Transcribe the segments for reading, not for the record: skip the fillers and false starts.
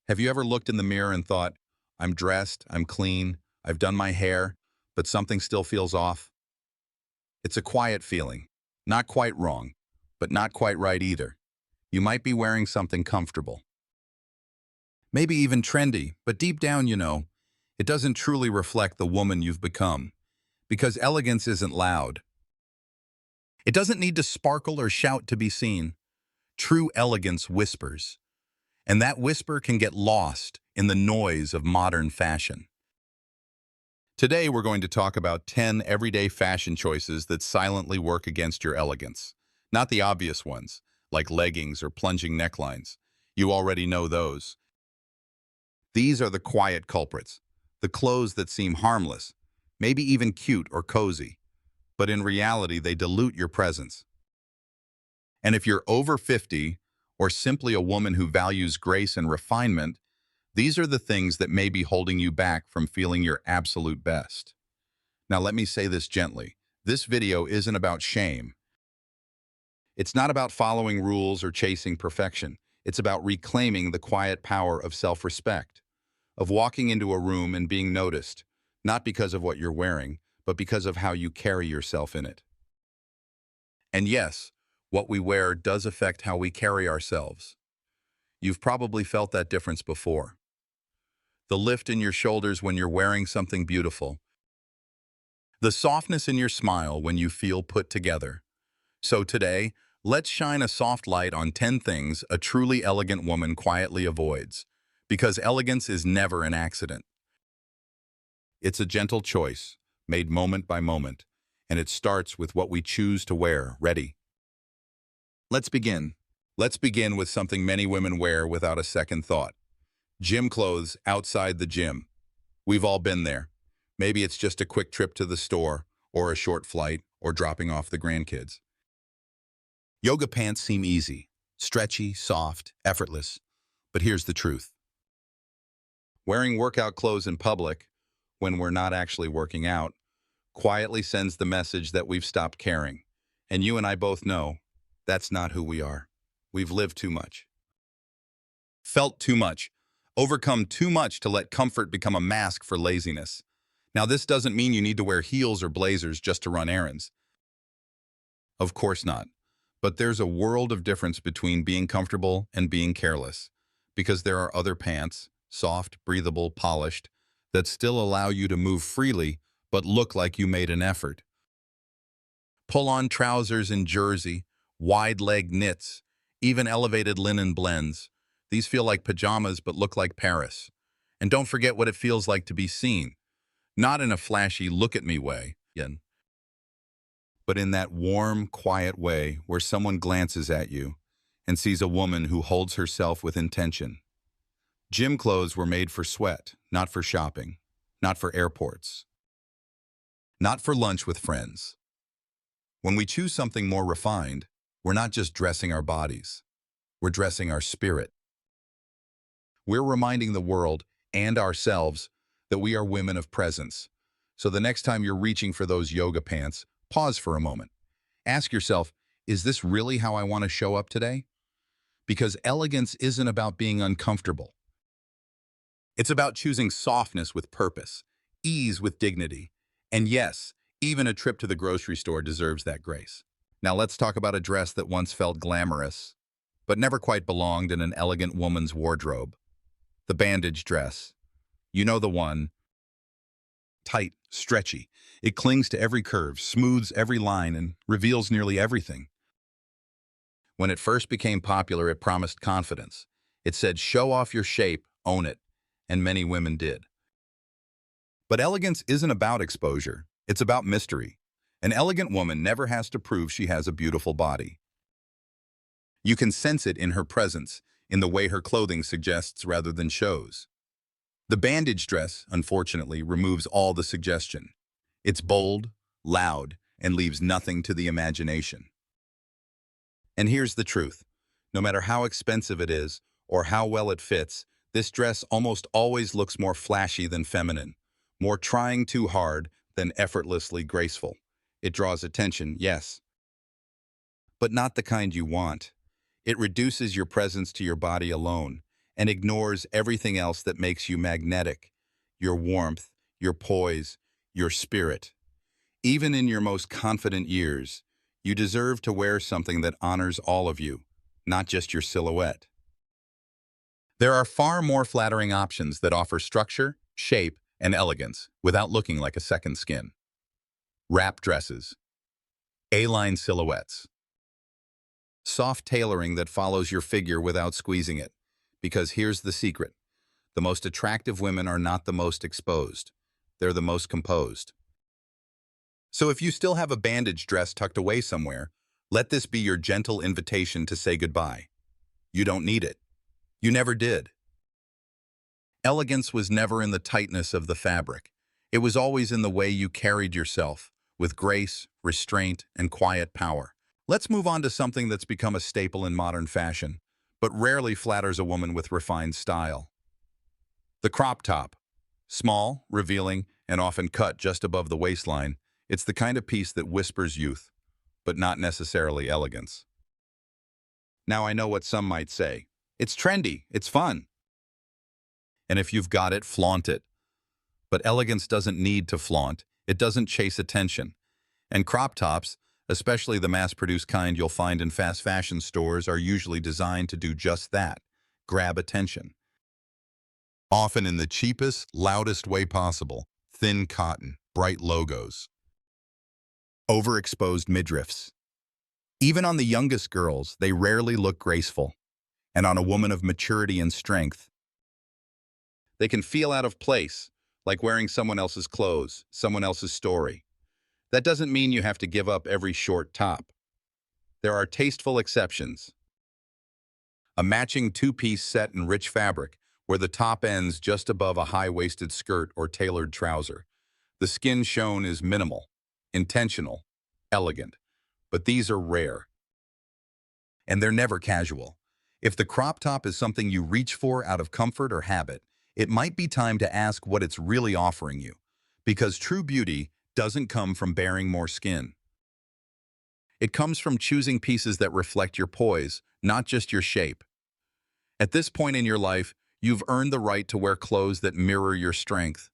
Have you ever looked in the mirror and thought, I'm dressed, I'm clean, I've done my hair, but something still feels off? It's a quiet feeling. Not quite wrong, but not quite right either. You might be wearing something comfortable. Maybe even trendy, but deep down, it doesn't truly reflect the woman you've become. Because elegance isn't loud. It doesn't need to sparkle or shout to be seen. True elegance whispers. And that whisper can get lost in the noise of modern fashion. Today, we're going to talk about 10 everyday fashion choices that silently work against your elegance. Not the obvious ones, like leggings or plunging necklines. You already know those. These are the quiet culprits, the clothes that seem harmless, maybe even cute or cozy, but in reality, they dilute your presence. And if you're over 50, or simply a woman who values grace and refinement, these are the things that may be holding you back from feeling your absolute best. Now, let me say this gently. This video isn't about shame. It's not about following rules or chasing perfection. It's about reclaiming the quiet power of self-respect, of walking into a room and being noticed, not because of what you're wearing, but because of how you carry yourself in it. And yes, what we wear does affect how we carry ourselves. You've probably felt that difference before. The lift in your shoulders when you're wearing something beautiful. The softness in your smile when you feel put together. So today, let's shine a soft light on 10 things a truly elegant woman quietly avoids. Because elegance is never an accident. It's a gentle choice, made moment by moment, and it starts with what we choose to wear. Ready? Let's begin. Let's begin with something many women wear without a second thought. Gym clothes outside the gym. We've all been there. Maybe it's just a quick trip to the store, or a short flight, or dropping off the grandkids. Yoga pants seem easy, stretchy, soft, effortless. But here's the truth. Wearing workout clothes in public, when we're not actually working out, quietly sends the message that we've stopped caring. And you and I both know that's not who we are. We've lived too much, felt too much, overcome too much to let comfort become a mask for laziness. Now, this doesn't mean you need to wear heels or blazers just to run errands. Of course not. But there's a world of difference between being comfortable and being careless, because there are other pants, soft, breathable, polished, that still allow you to move freely but look like you made an effort. Pull-on trousers and jersey, wide-leg knits, even elevated linen blends. These feel like pajamas but look like Paris. And don't forget what it feels like to be seen. Not in a flashy look-at-me way, but in that warm, quiet way where someone glances at you and sees a woman who holds herself with intention. Gym clothes were made for sweat, not for shopping, not for airports, not for lunch with friends. When we choose something more refined, we're not just dressing our bodies, we're dressing our spirit. We're reminding the world and ourselves that we are women of presence. So the next time you're reaching for those yoga pants, pause for a moment. Ask yourself, is this really how I want to show up today? Because elegance isn't about being uncomfortable. It's about choosing softness with purpose, ease with dignity, and yes, even a trip to the grocery store deserves that grace. Now let's talk about a dress that once felt glamorous, but never quite belonged in an elegant woman's wardrobe. The bandage dress. You know the one. Tight, stretchy. It clings to every curve, smooths every line, and reveals nearly everything. When it first became popular, it promised confidence. It said, show off your shape, own it, and many women did. But elegance isn't about exposure. It's about mystery. An elegant woman never has to prove she has a beautiful body. You can sense it in her presence, in the way her clothing suggests rather than shows. The bandage dress, unfortunately, removes all the suggestion. It's bold, loud, and leaves nothing to the imagination. And here's the truth. No matter how expensive it is, or how well it fits, this dress almost always looks more flashy than feminine, more trying too hard than effortlessly graceful. It draws attention, yes, but not the kind you want. It reduces your presence to your body alone, and ignores everything else that makes you magnetic: your warmth, your poise, your spirit. Even in your most confident years, you deserve to wear something that honors all of you, not just your silhouette. There are far more flattering options that offer structure, shape, and elegance without looking like a second skin. Wrap dresses, A-line silhouettes, soft tailoring that follows your figure without squeezing it. Because here's the secret: the most attractive women are not the most exposed. They're the most composed. So if you still have a bandage dress tucked away somewhere, let this be your gentle invitation to say goodbye. You don't need it. You never did. Elegance was never in the tightness of the fabric. It was always in the way you carried yourself, with grace, restraint, and quiet power. Let's move on to something that's become a staple in modern fashion, but rarely flatters a woman with refined style. The crop top. Small, revealing, and often cut just above the waistline, it's the kind of piece that whispers youth, but not necessarily elegance. Now I know what some might say. It's trendy, it's fun. And if you've got it, flaunt it. But elegance doesn't need to flaunt. It doesn't chase attention. And crop tops, especially the mass-produced kind you'll find in fast fashion stores, are usually designed to do just that: grab attention. Often in the cheapest, loudest way possible: thin cotton, bright logos, overexposed midriffs. Even on the youngest girls, they rarely look graceful. And on a woman of maturity and strength, they can feel out of place, like wearing someone else's clothes, someone else's story. That doesn't mean you have to give up every short top. There are tasteful exceptions. A matching two-piece set in rich fabric, where the top ends just above a high-waisted skirt or tailored trouser. The skin shown is minimal, intentional, elegant. But these are rare. And they're never casual. If the crop top is something you reach for out of comfort or habit, it might be time to ask what it's really offering you. Because true beauty doesn't come from bearing more skin. It comes from choosing pieces that reflect your poise, not just your shape. At this point in your life, you've earned the right to wear clothes that mirror your strength,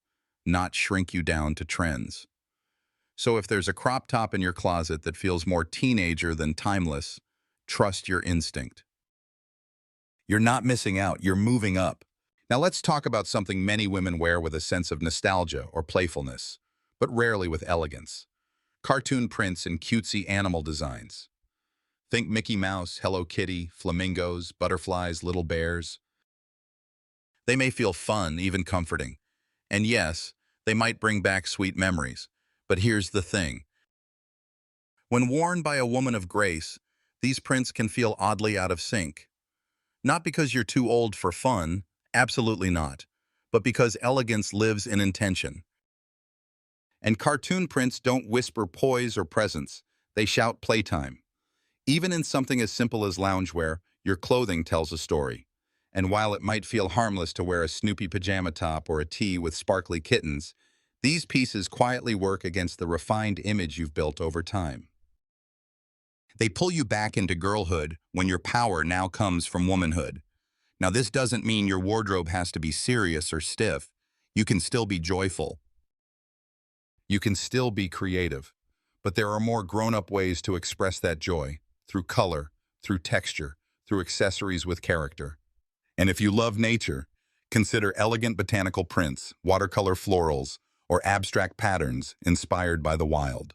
not shrink you down to trends. So if there's a crop top in your closet that feels more teenager than timeless, trust your instinct. You're not missing out, you're moving up. Now let's talk about something many women wear with a sense of nostalgia or playfulness, but rarely with elegance: cartoon prints and cutesy animal designs. Think Mickey Mouse, Hello Kitty, flamingos, butterflies, little bears. They may feel fun, even comforting. And yes, they might bring back sweet memories. But here's the thing. When worn by a woman of grace, these prints can feel oddly out of sync. Not because you're too old for fun, absolutely not, but because elegance lives in intention. And cartoon prints don't whisper poise or presence, they shout playtime. Even in something as simple as loungewear, your clothing tells a story. And while it might feel harmless to wear a Snoopy pajama top or a tee with sparkly kittens, these pieces quietly work against the refined image you've built over time. They pull you back into girlhood when your power now comes from womanhood. Now, this doesn't mean your wardrobe has to be serious or stiff. You can still be joyful. You can still be creative. But there are more grown-up ways to express that joy: through color, through texture, through accessories with character. And if you love nature, consider elegant botanical prints, watercolor florals, or abstract patterns inspired by the wild.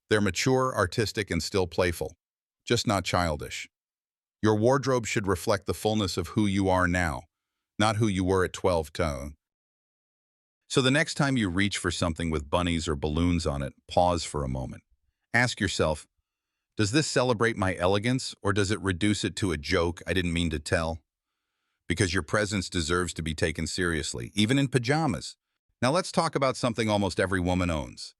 They're mature, artistic, and still playful, just not childish. Your wardrobe should reflect the fullness of who you are now, not who you were at 12. So the next time you reach for something with bunnies or balloons on it, pause for a moment. Ask yourself, does this celebrate my elegance, or does it reduce it to a joke I didn't mean to tell? Because your presence deserves to be taken seriously, even in pajamas. Now let's talk about something almost every woman owns,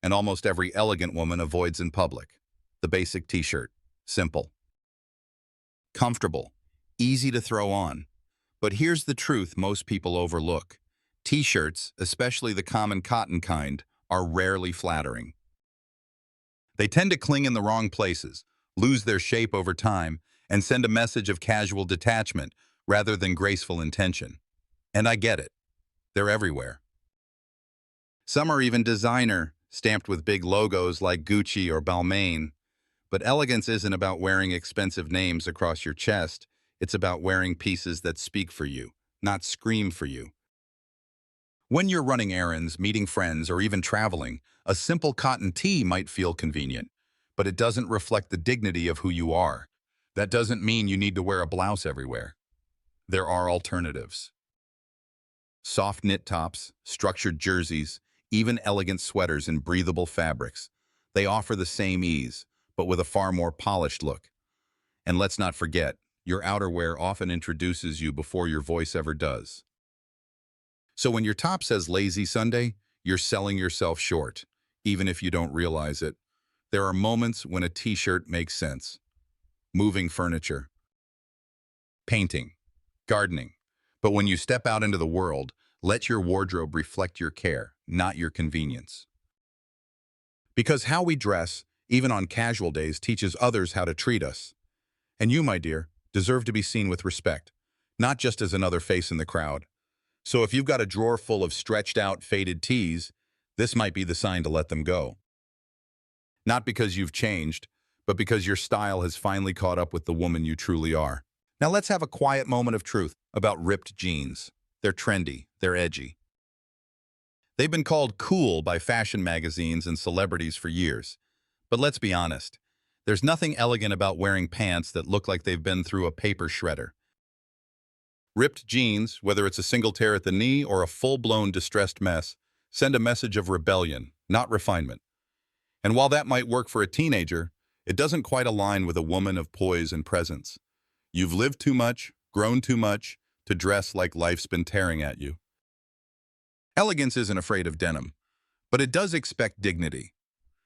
and almost every elegant woman avoids in public: the basic t-shirt. Simple, comfortable, easy to throw on. But here's the truth most people overlook. T-shirts, especially the common cotton kind, are rarely flattering. They tend to cling in the wrong places, lose their shape over time, and send a message of casual detachment rather than graceful intention. And I get it. They're everywhere. Some are even designer, stamped with big logos like Gucci or Balmain. But elegance isn't about wearing expensive names across your chest. It's about wearing pieces that speak for you, not scream for you. When you're running errands, meeting friends, or even traveling, a simple cotton tee might feel convenient, but it doesn't reflect the dignity of who you are. That doesn't mean you need to wear a blouse everywhere. There are alternatives. Soft knit tops, structured jerseys, even elegant sweaters in breathable fabrics. They offer the same ease, but with a far more polished look. And let's not forget, your outerwear often introduces you before your voice ever does. So when your top says Lazy Sunday, you're selling yourself short, even if you don't realize it. There are moments when a t-shirt makes sense. Moving furniture, painting, gardening. But when you step out into the world, let your wardrobe reflect your care, not your convenience. Because how we dress, even on casual days, teaches others how to treat us. And you, my dear, deserve to be seen with respect, not just as another face in the crowd. So if you've got a drawer full of stretched out, faded tees, this might be the sign to let them go. Not because you've changed, but because your style has finally caught up with the woman you truly are. Now let's have a quiet moment of truth about ripped jeans. They're trendy, they're edgy. They've been called cool by fashion magazines and celebrities for years. But let's be honest, there's nothing elegant about wearing pants that look like they've been through a paper shredder. Ripped jeans, whether it's a single tear at the knee or a full-blown distressed mess, send a message of rebellion, not refinement. And while that might work for a teenager, it doesn't quite align with a woman of poise and presence. You've lived too much, grown too much, to dress like life's been tearing at you. Elegance isn't afraid of denim, but it does expect dignity.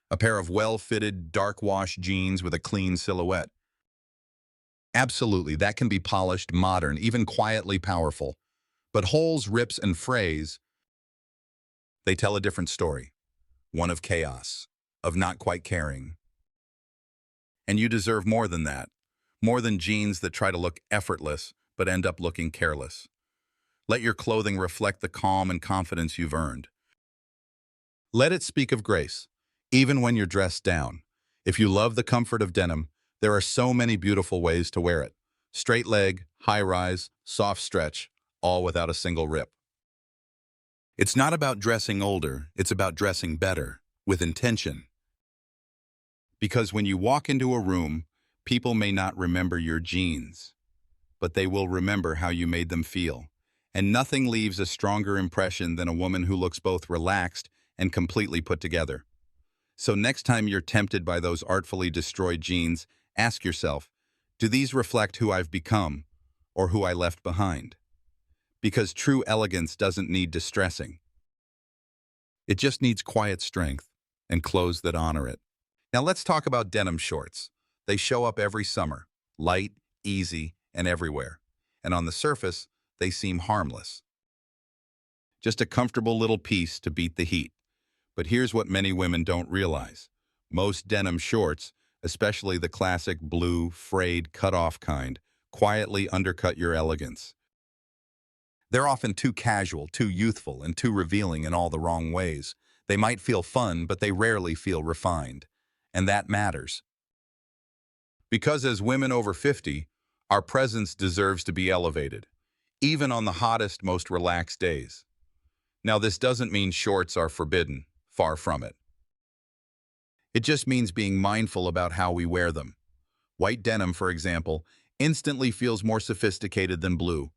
A pair of well-fitted, dark-wash jeans with a clean silhouette. Absolutely, that can be polished, modern, even quietly powerful. But holes, rips, and frays, they tell a different story. One of chaos, of not quite caring. And you deserve more than that. More than jeans that try to look effortless, but end up looking careless. Let your clothing reflect the calm and confidence you've earned. Let it speak of grace, even when you're dressed down. If you love the comfort of denim, there are so many beautiful ways to wear it. Straight leg, high rise, soft stretch, all without a single rip. It's not about dressing older, it's about dressing better, with intention. Because when you walk into a room, people may not remember your jeans, but they will remember how you made them feel. And nothing leaves a stronger impression than a woman who looks both relaxed and completely put together. So next time you're tempted by those artfully destroyed jeans, ask yourself, do these reflect who I've become or who I left behind? Because true elegance doesn't need distressing. It just needs quiet strength and clothes that honor it. Now let's talk about denim shorts. They show up every summer, light, easy, and everywhere. And on the surface, they seem harmless. Just a comfortable little piece to beat the heat. But here's what many women don't realize. Most denim shorts, especially the classic blue, frayed, cut-off kind, quietly undercut your elegance. They're often too casual, too youthful, and too revealing in all the wrong ways. They might feel fun, but they rarely feel refined. And that matters. Because as women over 50, our presence deserves to be elevated, even on the hottest, most relaxed days. Now, this doesn't mean shorts are forbidden, far from it. It just means being mindful about how we wear them. White denim, for example, instantly feels more sophisticated than blue.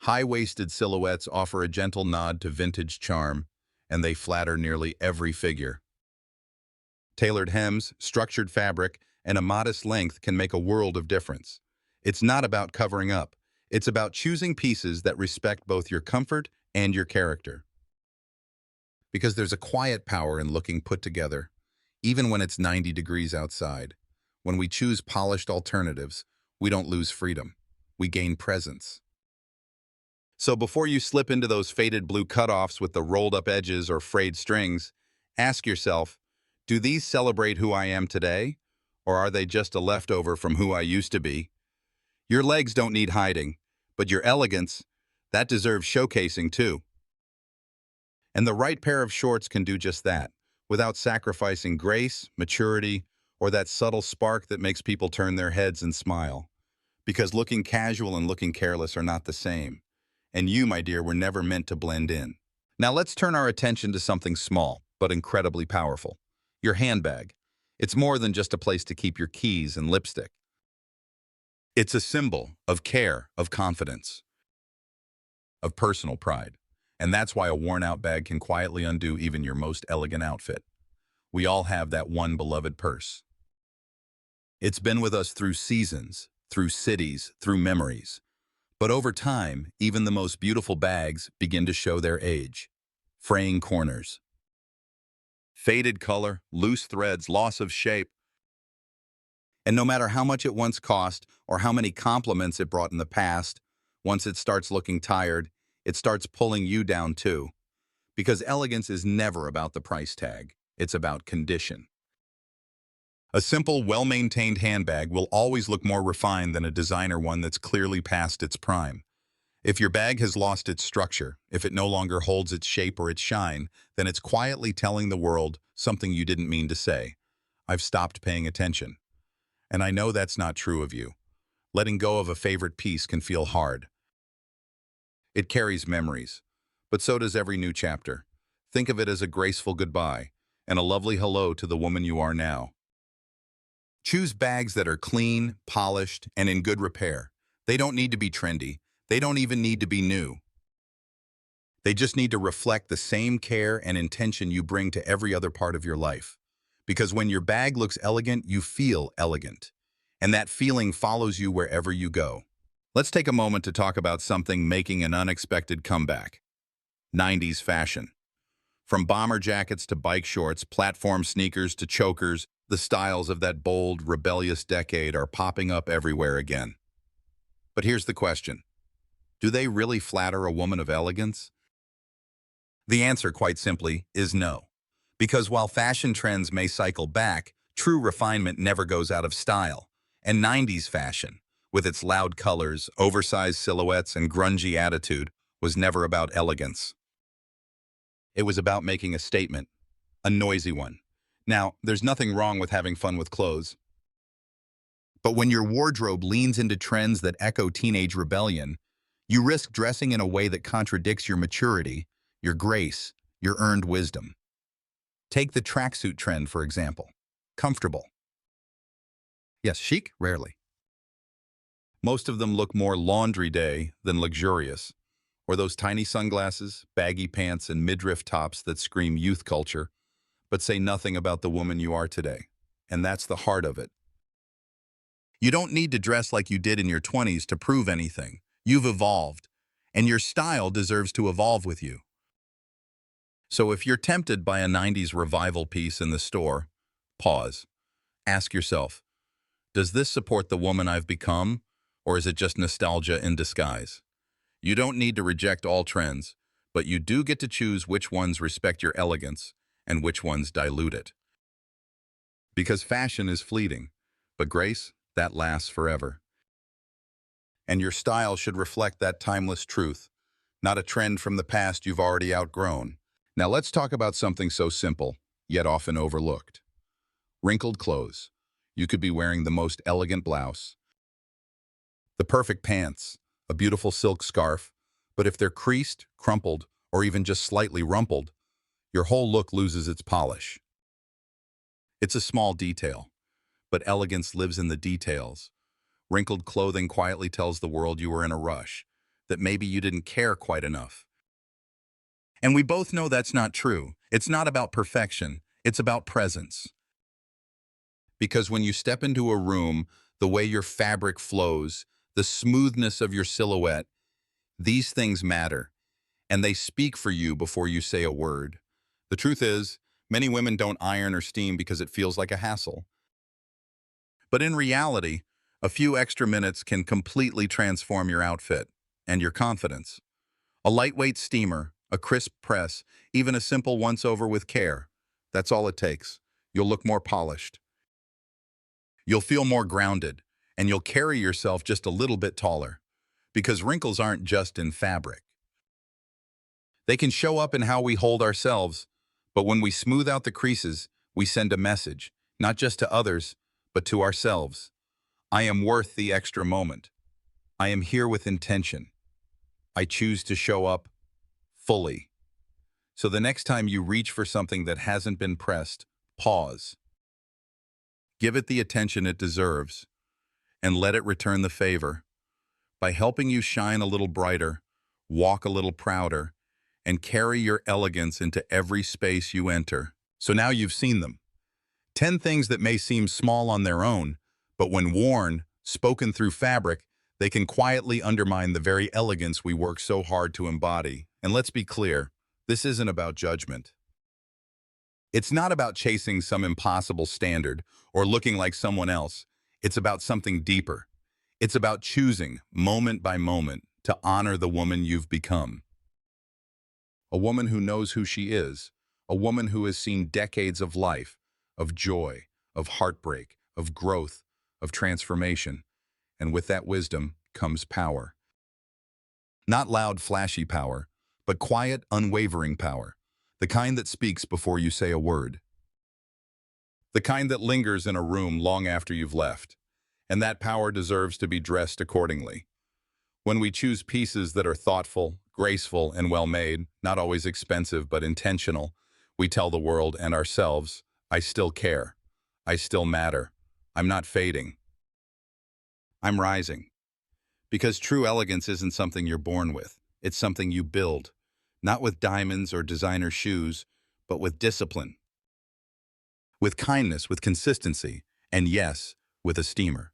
High-waisted silhouettes offer a gentle nod to vintage charm, and they flatter nearly every figure. Tailored hems, structured fabric, and a modest length can make a world of difference. It's not about covering up. It's about choosing pieces that respect both your comfort and your character. Because there's a quiet power in looking put together, even when it's 90 degrees outside. When we choose polished alternatives, we don't lose freedom. We gain presence. So before you slip into those faded blue cutoffs with the rolled-up edges or frayed strings, ask yourself, do these celebrate who I am today, or are they just a leftover from who I used to be? Your legs don't need hiding, But your elegance, that deserves showcasing too. And the right pair of shorts can do just that, without sacrificing grace, maturity, or that subtle spark that makes people turn their heads and smile. Because looking casual and looking careless are not the same. And you, my dear, were never meant to blend in. Now let's turn our attention to something small, but incredibly powerful. Your handbag. It's more than just a place to keep your keys and lipstick. It's a symbol of care, of confidence, of personal pride. And that's why a worn-out bag can quietly undo even your most elegant outfit. We all have that one beloved purse. It's been with us through seasons, through cities, through memories. But over time, even the most beautiful bags begin to show their age. Fraying corners, faded color, loose threads, loss of shape. And no matter how much it once cost or how many compliments it brought in the past, once it starts looking tired, it starts pulling you down too. Because elegance is never about the price tag. It's about condition. A simple, well-maintained handbag will always look more refined than a designer one that's clearly past its prime. If your bag has lost its structure, if it no longer holds its shape or its shine, then it's quietly telling the world something you didn't mean to say. I've stopped paying attention. And I know that's not true of you. Letting go of a favorite piece can feel hard. It carries memories, but so does every new chapter. Think of it as a graceful goodbye and a lovely hello to the woman you are now. Choose bags that are clean, polished, and in good repair. They don't need to be trendy. They don't even need to be new. They just need to reflect the same care and intention you bring to every other part of your life. Because when your bag looks elegant, you feel elegant. And that feeling follows you wherever you go. Let's take a moment to talk about something making an unexpected comeback. 90s fashion. From bomber jackets to bike shorts, platform sneakers to chokers, the styles of that bold, rebellious decade are popping up everywhere again. But here's the question. Do they really flatter a woman of elegance? The answer, quite simply, is no. Because while fashion trends may cycle back, true refinement never goes out of style. And 90s fashion, with its loud colors, oversized silhouettes, and grungy attitude, was never about elegance. It was about making a statement, a noisy one. Now, there's nothing wrong with having fun with clothes. But when your wardrobe leans into trends that echo teenage rebellion, you risk dressing in a way that contradicts your maturity, your grace, your earned wisdom. Take the tracksuit trend, for example. Comfortable. Yes, chic? Rarely. Most of them look more laundry day than luxurious. Or those tiny sunglasses, baggy pants, and midriff tops that scream youth culture, but say nothing about the woman you are today. And that's the heart of it. You don't need to dress like you did in your 20s to prove anything. You've evolved, and your style deserves to evolve with you. So if you're tempted by a 90s revival piece in the store, pause. Ask yourself, does this support the woman I've become, or is it just nostalgia in disguise? You don't need to reject all trends, but you do get to choose which ones respect your elegance and which ones dilute it. Because fashion is fleeting, but grace, that lasts forever. And your style should reflect that timeless truth, not a trend from the past you've already outgrown. Now let's talk about something so simple, yet often overlooked. Wrinkled clothes. You could be wearing the most elegant blouse, the perfect pants, a beautiful silk scarf, but if they're creased, crumpled, or even just slightly rumpled, your whole look loses its polish. It's a small detail, but elegance lives in the details. Wrinkled clothing quietly tells the world you were in a rush, that maybe you didn't care quite enough. And we both know that's not true. It's not about perfection, it's about presence. Because when you step into a room, the way your fabric flows, the smoothness of your silhouette, these things matter, and they speak for you before you say a word. The truth is, many women don't iron or steam because it feels like a hassle. But in reality, a few extra minutes can completely transform your outfit and your confidence. A lightweight steamer, a crisp press, even a simple once-over with care. That's all it takes. You'll look more polished. You'll feel more grounded, and you'll carry yourself just a little bit taller. Because wrinkles aren't just in fabric. They can show up in how we hold ourselves, but when we smooth out the creases, we send a message, not just to others, but to ourselves. I am worth the extra moment. I am here with intention. I choose to show up fully. So the next time you reach for something that hasn't been pressed, pause. Give it the attention it deserves, and let it return the favor by helping you shine a little brighter, walk a little prouder, and carry your elegance into every space you enter. So now you've seen them. 10 things that may seem small on their own, but when worn, spoken through fabric, they can quietly undermine the very elegance we work so hard to embody. And let's be clear, this isn't about judgment. It's not about chasing some impossible standard or looking like someone else. It's about something deeper. It's about choosing, moment by moment, to honor the woman you've become. A woman who knows who she is, a woman who has seen decades of life, of joy, of heartbreak, of growth, of transformation. And with that wisdom comes power. Not loud, flashy power, but quiet, unwavering power. The kind that speaks before you say a word. The kind that lingers in a room long after you've left. And that power deserves to be dressed accordingly. When we choose pieces that are thoughtful, graceful, and well-made, not always expensive but intentional, we tell the world and ourselves, I still care. I still matter. I'm not fading. I'm rising. Because true elegance isn't something you're born with. It's something you build. Not with diamonds or designer shoes, but with discipline. With kindness, with consistency, and yes, with a steamer.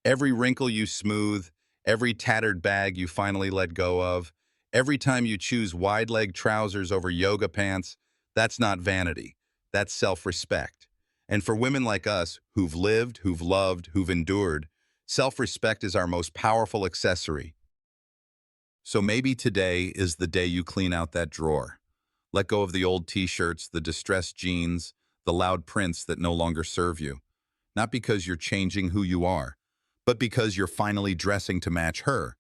Every wrinkle you smooth, every tattered bag you finally let go of, every time you choose wide-leg trousers over yoga pants, that's not vanity. That's self-respect. And for women like us, who've lived, who've loved, who've endured, self-respect is our most powerful accessory. So maybe today is the day you clean out that drawer. Let go of the old T-shirts, the distressed jeans, the loud prints that no longer serve you. Not because you're changing who you are, but because you're finally dressing to match her.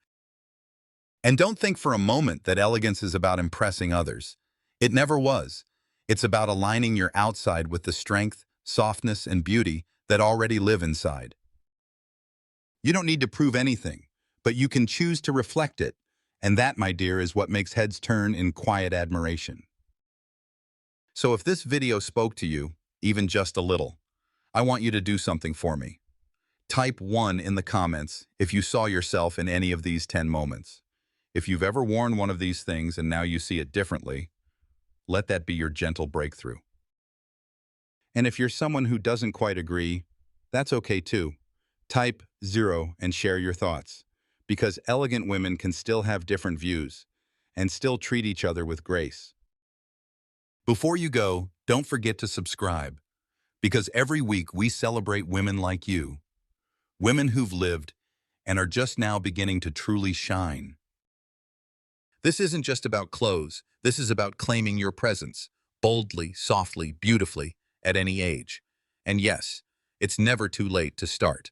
And don't think for a moment that elegance is about impressing others. It never was. It's about aligning your outside with the strength, softness, and beauty that already live inside. You don't need to prove anything, but you can choose to reflect it. And that, my dear, is what makes heads turn in quiet admiration. So if this video spoke to you, even just a little, I want you to do something for me. Type 1 in the comments if you saw yourself in any of these 10 moments. If you've ever worn one of these things and now you see it differently, let that be your gentle breakthrough. And if you're someone who doesn't quite agree, that's okay too. Type 0 and share your thoughts. Because elegant women can still have different views and still treat each other with grace. Before you go, don't forget to subscribe, because every week we celebrate women like you, women who've lived and are just now beginning to truly shine. This isn't just about clothes. This is about claiming your presence, boldly, softly, beautifully, at any age. And yes, it's never too late to start.